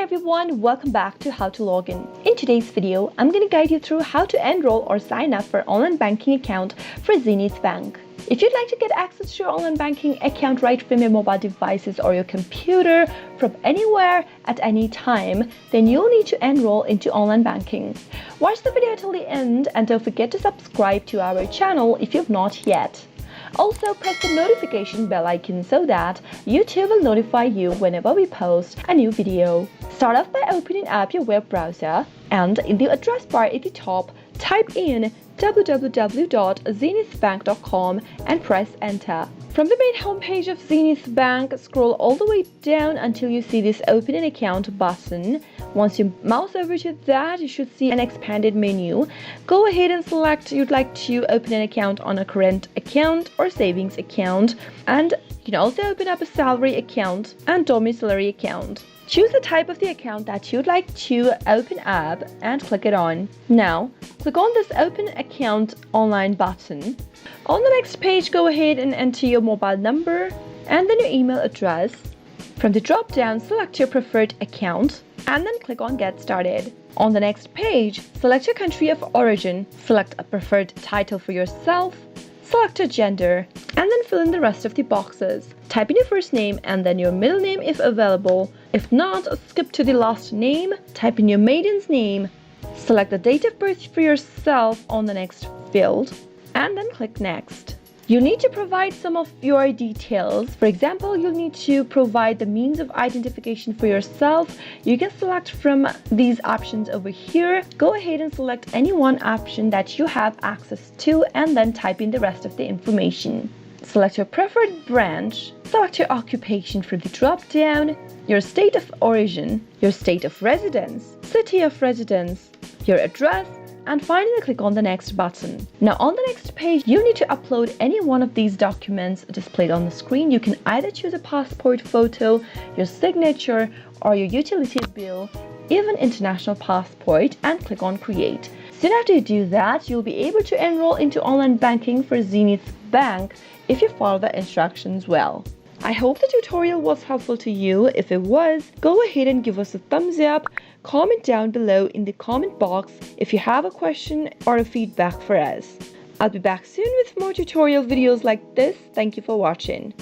everyone, welcome back to How to Login. In today's video, I'm going to guide you through how to enroll or sign up for online banking account for Zenith Bank. If you'd like to get access to your online banking account right from your mobile devices or your computer from anywhere at any time, then you'll need to enroll into online banking. Watch the video till the end and don't forget to subscribe to our channel if you've not yet. Also, press the notification bell icon so that YouTube will notify you whenever we post a new video. Start off by opening up your web browser and in the address bar at the top, type in www.zenithbank.com and press enter. From the main homepage of Zenith Bank, scroll all the way down until you see this Open an Account button. Once you mouse over to that, you should see an expanded menu. Go ahead and select you'd like to open an account on a current account or savings account, and you can also open up a salary account and domiciliary account. Choose the type of the account that you'd like to open up and click it on. Now, click on this Open Account Online button. On the next page, go ahead and enter your mobile number and then your email address. From the drop-down, select your preferred account and then click on Get Started. On the next page, select your country of origin, select a preferred title for yourself, select your gender, and then fill in the rest of the boxes. Type in your first name and then your middle name if available. If not, skip to the last name, type in your maiden's name, select the date of birth for yourself on the next field, and then click Next. You need to provide some of your details. For example, you'll need to provide the means of identification for yourself. You can select from these options over here. Go ahead and select any one option that you have access to and then type in the rest of the information. Select your preferred branch, select your occupation from the drop-down, your state of origin, your state of residence, city of residence, your address, and finally click on the Next button. Now on the next page, you need to upload any one of these documents displayed on the screen. You can either choose a passport photo, your signature, or your utility bill, even international passport, and click on Create. Soon after you do that, you'll be able to enroll into online banking for Zenith Bank if you follow the instructions well. I hope the tutorial was helpful to you. If it was, go ahead and give us a thumbs up. Comment down below in the comment box if you have a question or a feedback for us. I'll be back soon with more tutorial videos like this. Thank you for watching.